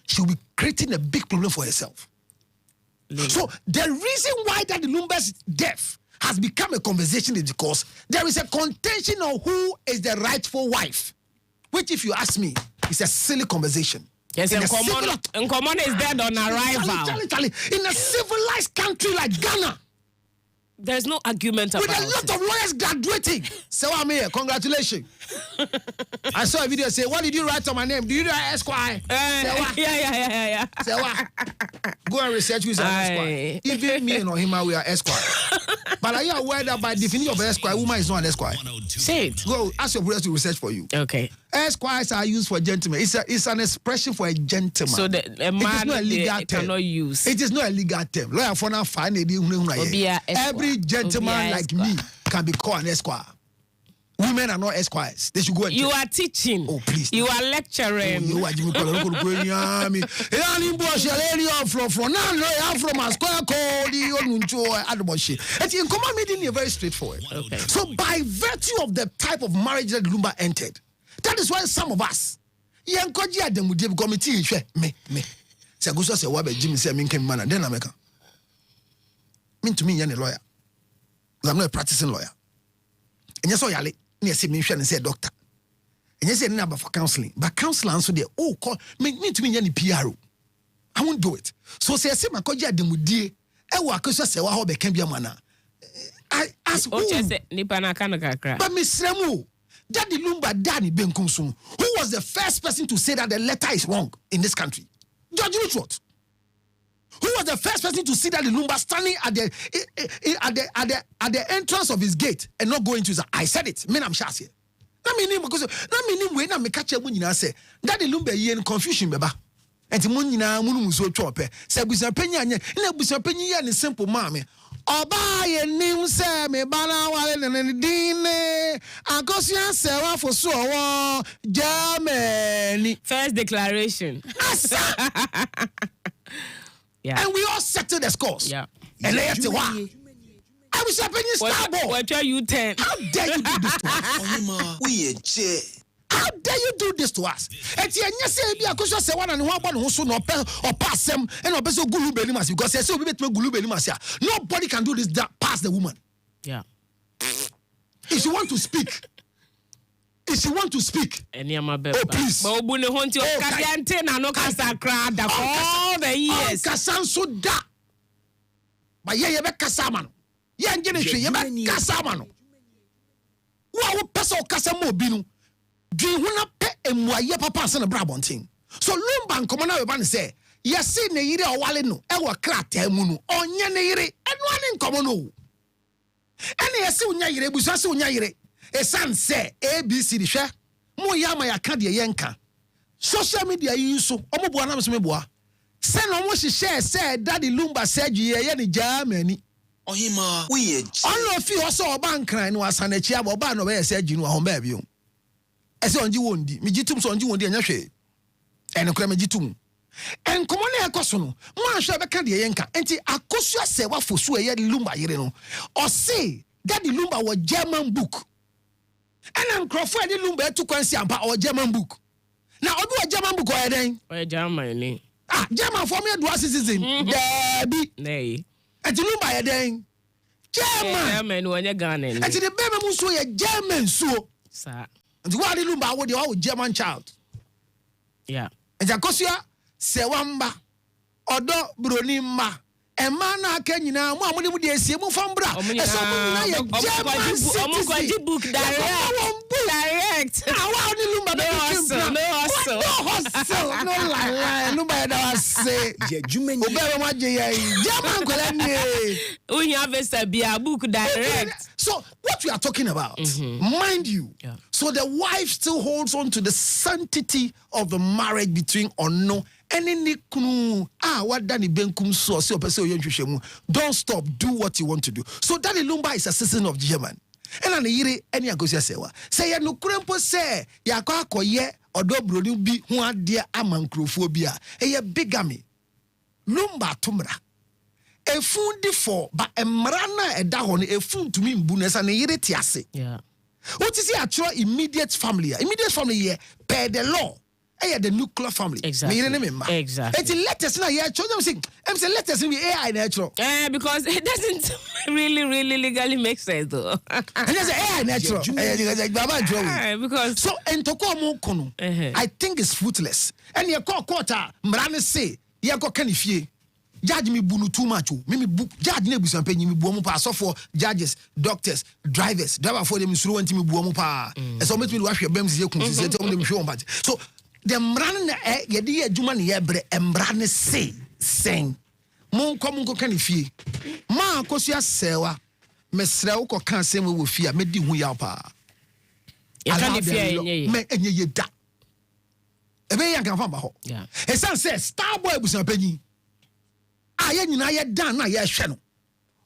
she'll be creating a big problem for herself. So the reason why that Lumba's death has become a conversation is because there is a contention on who is the rightful wife, which, if you ask me, is a silly conversation. Yes, and common is dead on arrival. In a civilized country like Ghana, there's no argument about it. With a lot of lawyers graduating. So I'm here. Congratulations. I saw a video say, what did you write on my name? Do you write Esquire? Yeah. Say what? Go and research who's an Esquire. Even me and him, we are Esquire. But are you aware that by definition of Esquire, woman is not an Esquire? Say it. Go ask your brothers to research for you. Okay. Esquires are used for gentlemen. It's an expression for a gentleman. So a man cannot use. It is not a legal term. Lawyer for now find every gentleman like me can be called an Esquire. Women are not esquires. They should go and you check. Are teaching. Oh, please. You are lecturing. You are Jimmy from now, from a square code. In common meeting, very straightforward. Okay. So, by virtue of the type of marriage that Lumba entered, that is why some of us, Yankoji them would give committee. Me. Say, go say, what Jimmy say, me came man, then America. Mean to me, you're a lawyer. I'm not a practicing lawyer. And you saw Yale. Yes, me and say doctor. And you say number for counseling. But counselor answer there, call me to me any PRO. I won't do it. So say my koja de mudie. I work so say wa can be a mana. I ask who but Miss Remu, Daddy Lumba Danny Benkumsun, who was the first person to say that the letter is wrong in this country? Judge Lutterodt. Who was the first person to see that the Lumba standing at the entrance of his gate and not going to his? I said it. Me I'm Shasia. Na me name because na me name we na me catch when you say that the Lumba yen confusion beba. enti mo nyina mo no so twope se busan panyi anye na busan panyi ya ne simple mame oba ye nim se me bana wale ne dine akosia se wa fo so wo Germany first declaration. Yeah. And we all settled the scores. Yeah. And they have to what? I was happening starboard. What are you 10? How dare you do this to us? We a jet. How dare you do this to us? And you say be a question say one and one who so no or pass them and no person gulu belimas because they say we bet gulu belimas. Nobody can do this past the woman. Yeah. If you want to speak. If you want to speak, oh please. But Obune Honti Okadiante na no kasa crowd all the years. Kasan so da. But ye be kasama no. Ye ngene hwe ye be kasama no. Wa wo pesa o kasama obi no. Dwi hu na pe emuaye papa ase na bra bonten. So Lumba nkomo na we ba ne say, ye se ne yire owale no e wo krata mu no. Onye ne yire eno ane nkomo no. Ene ye se unya yire busa se unya yire. Esan say ABC di hwe mo ya ma ya ka de yenka social media yi so omo boa na me so me boa se no mo hye say daddy Lumba surgery ye ni Germany Ohima we a ono fi ho so oba nkran no asanachi aba oba no be surgery no ho ba bi o ese onji wondi mi gitum so onji wondi anya hwe ene kura me gitum en komo na ekoso no mo ahwe be ka de yenka enti akosu ase wa fosu ye Lumba yire no o say daddy Lumba was German book. And I'm Crawford Lumba to Kwansiampa or German book. Now, I'll do a German book or then. Or Germany. German for me, do citizen. Debbie. Nay. And to Lumba a day. German, when you're gone. And to the baby Musso, a German so. Sir. And to what Lumba would your German child. Yeah. And Jacosia, Sewamba, Odo Brunima. And man, can you now? What would you say? Move from Bra. German book direct. I want to Lumba. No lie. Nobody say. German We have a book direct. So what we are talking about, mind you, so the wife still holds on to the sanctity of the marriage between Ono and Nikunu. What Danny Benkum so don't stop, do what you want to do. So Danny Lumba is a citizen of German. And an yiri any agosia sewa. Say ya no krempo say ya kwa koye odobro ni bi ho ade amankrofobia. Eye bigamy. Lumba tumra. Efundi for ba emra na eda ho no efuntumi mbu na sa ne yiri tiase. Yeah. What is your immediate family? Immediate family here per the law. The nuclear family. Exactly. Exactly. It's letters now. Yeah, I'm saying letters in the AI natural. Because it doesn't really legally make sense though. And there's AI natural. Because so I think it's fruitless. And you call quarter mrane say you go kanifie. Judge me bunu too much. Me book judge ne busan penyi me buomu pa so for judges, doctors, drivers. Driver for them suru wanti me buomu pa. So me to wash your bems ye kun se tell them show but so the mran ye de adwuma ne ye bre mran say sen mon kom nko kan fie ma akosua sewa mesre wo ko kan sem wo fie me di hu ya pa ye kan fie me enye ye da ebe yan kan fa ba ho esan say star boy busan panyi aye nyina ye dan na ye hwe no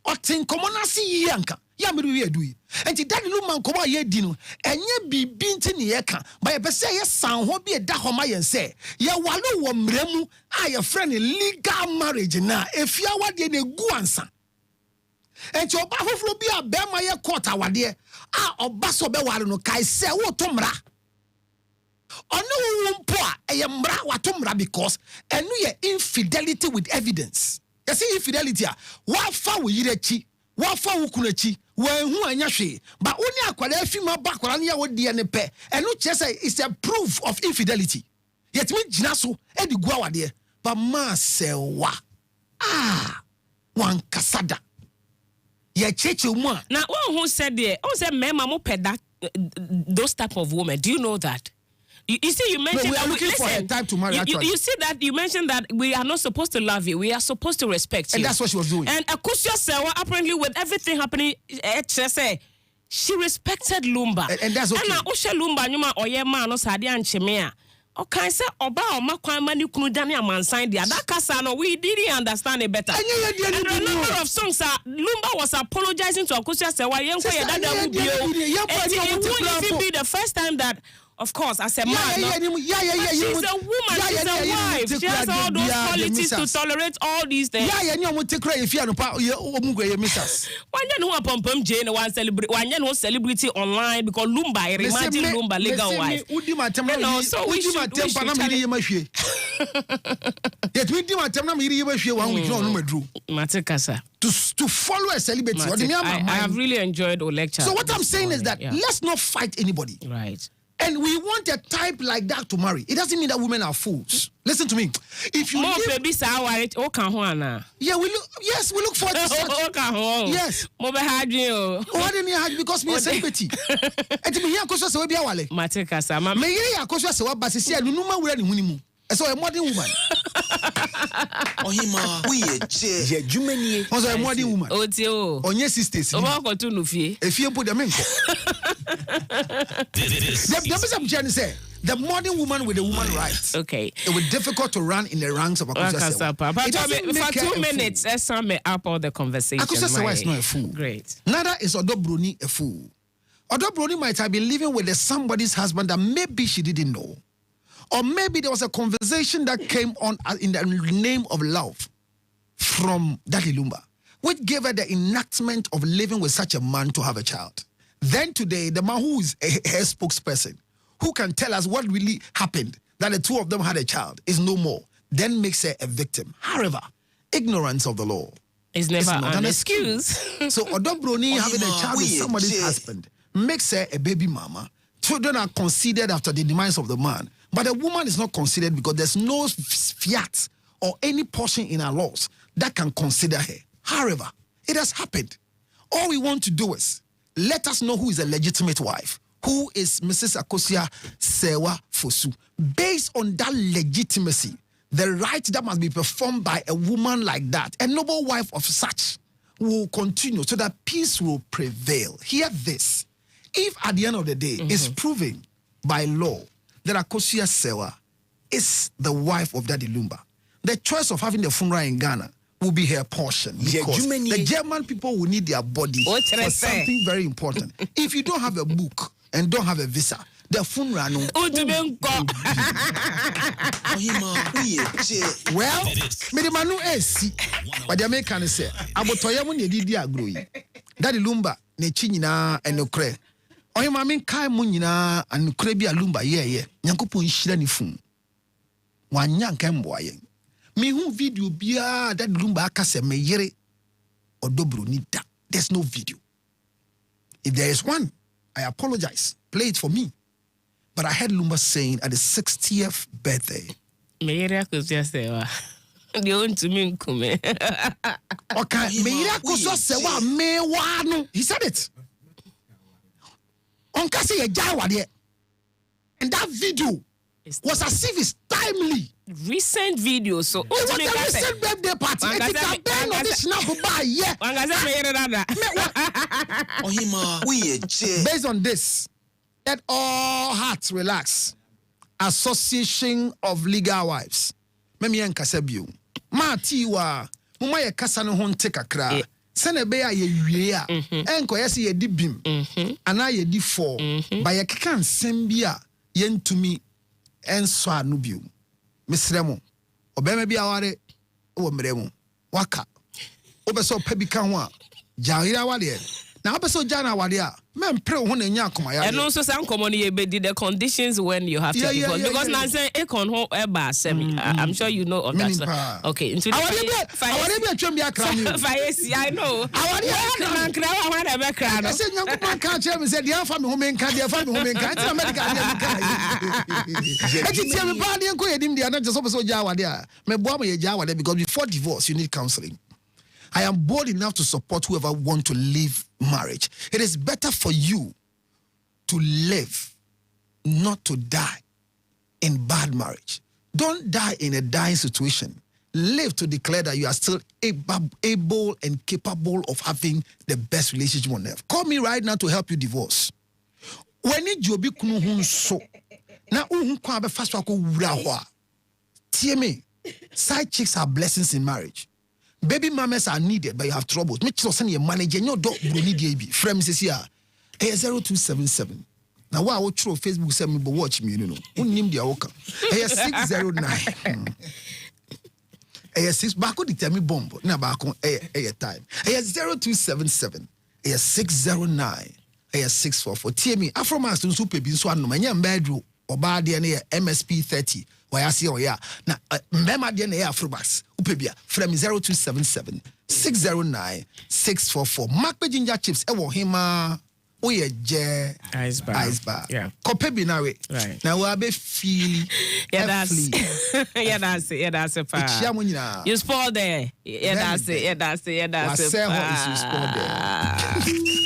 otin komonasi yanka ya me wi adu yi enti daddy Lumba nkomo ye di no enye bibi nti ne ye ka ba ye pese ye san ho bi e da ho ma ye se ye walo wo mremu a ye friend legal marriage na efia wade na gu ansa enti oba foforo bi a be ma ye court awade a oba so be ware no kai se wo to mra ono wo mpo a ye mra wato mra because enu ye infidelity with evidence. You see infidelity a wa fa wo yirechi wa fa wo kunachi hu anya hwe ba oni akwara afima ba akwara ne ya wodi ne pe eno che say it's a proof of infidelity yet me gina so e di gua wade ba ma sewa wan kasada ye cheche mu a now one who said there who said mema mo peda those type of women, do you know that? You see, you mentioned we are looking for a type to marry. You see that you mentioned that we are not supposed to love you, we are supposed to respect you. And that's what she was doing. And Akusia Sewa, apparently, with everything happening, she respected Lumba. And that's okay. And Usha Lumba, Numa Oyema, no Sadia and Chemea. Okay, say oba o makwan mani kunu dani amansan dia. That kasa no we didn't understand it better. And a number of songs Lumba was apologizing to Akosia say why yenko ye dada mu bio. It won't even be the first time that, of course, as a man, she's a woman, she's a wife. She has all those qualities to tolerate all these things. Why you know Pom Jane one celebrity online because Lumba, imagine Lumba legal wife. So we should to follow a celebrity. I have really enjoyed the lecture. So what I'm saying is that let's not fight anybody. Right. And we want a type like that to marry. It doesn't mean that women are fools. Listen to me. If you we look forward to such. Yes. Why didn't you have because we are celebrity? And to me here koso se we bia wale. Matekasa ma. Me here ya koso se wa basisi anu numa wura ni hunimu. So a modern woman. Ohima, we ye jumenie. Also a modern woman. Otio. Onye sisters. Oba ko tu no fie. Efie po de menko. The modern woman with the woman rights. Okay. It was difficult to run in the ranks of Akosia Sewa. But for 2 minutes, let's sum up all the conversation. Akosia Sewa is not a fool. Great. Neither is Odobroni a fool. Odobroni might have been living with somebody's husband that maybe she didn't know. Or maybe there was a conversation that came on in the name of love from Daddy Lumba, which gave her the enactment of living with such a man to have a child. Then today, the man who is her spokesperson, who can tell us what really happened, that the two of them had a child, is no more, then makes her a victim. However, ignorance of the law is never not an excuse. So Odobroni having a child with somebody's husband makes her a baby mama. Children are considered after the demise of the man. But a woman is not considered because there's no fiat or any portion in our laws that can consider her. However, it has happened. All we want to do is let us know who is a legitimate wife, who is Mrs. Akosia Sewa Fosu. Based on that legitimacy, the right that must be performed by a woman like that, a noble wife of such, will continue so that peace will prevail. Hear this. If at the end of the day it's proven by law that Akosia Sewa is the wife of Daddy Lumba, the choice of having the funeral in Ghana will be her portion. Because the German people will need their body for something very important. If you don't have a book and don't have a visa, the funeral no. Well, me the manu esi. What the American say? Abotoya mu ne didi agro yi. Daddy Lumba ne chi nyina enokre. Ohima men kai mu nyina anokre bi a Lumba ye. Nyankopon hira ni fun. Wanya nkan boaye. Me hu video bia Daddy Lumba aka se me yere Odobroni da. There's no video. If there is one, I apologize. Play it for me. But I heard Lumba saying at the 60th birthday. Meira Akosia Sewa. The own to me kume. Okay, Meira Akosia Sewa mewano. He said it. Onka say ye jawa there. And that video was as if it's timely. Recent video, so it was a recent birthday party. It's a campaign of this now by yeah. Based on this, let all hearts relax. Association of Legal Wives. Memi enkasebio. Ma tiwa, muma ye kasa no ho nteka kra. Sene be ya ye wie a. Enko yesi ye di bim. Ana ye di 4. Ba ye keka nsem bi a ye ntumi enso anu bio. Misremo. Obema bi aware wo mremo. Waka. Obeso pabi kan ho a. Jahira wale. Na obeso jana wale a. Men pray ho na nya akoma ya. And also some common ye be the conditions when you have to divorce. Because now say e kon ho eba semi. I'm sure you know of that. Okay, into aware bi atwem bi akra ni. I know. Aware na kra wa na be kra no. I say nyankopon kan che me say dia fa me ho menka dia fa me ho menka. Ati America dia menka. Eti tie me ba dia nko yedim dia na je so be so ja wade a. Me boa me ye ja wade because before divorce you need counseling. I am bold enough to support whoever want to live marriage. It is better for you to live, not to die in bad marriage. Don't die in a dying situation. Live to declare that you are still able and capable of having the best relationship on earth. Call me right now to help you divorce. When you jobi kunu hun so na kwa be fast wako wura ho a tie me side chicks are blessings in marriage. Baby mamas are needed, but you have troubles. Make sure send your manager your dog brony DB. Frame says here 0277. Now why would throw Facebook send me but watch me, you know. Unim dia oka. 609. 6 back the tell me bomb. Na back time. 0277. 609. 644. Tie me Afromas to super bin so no manya mbedro oba de na MSP 30. Why I see ya na mbema de na Afromas. Upebia from 0277 609 644. Mark ginger chips e wo hima oye je ice bar. Yeah. Kope bi na we. Right. Na we be feel. Yeah, that's it. You spoiled there. Yeah, that's it. What's is you spoiled there.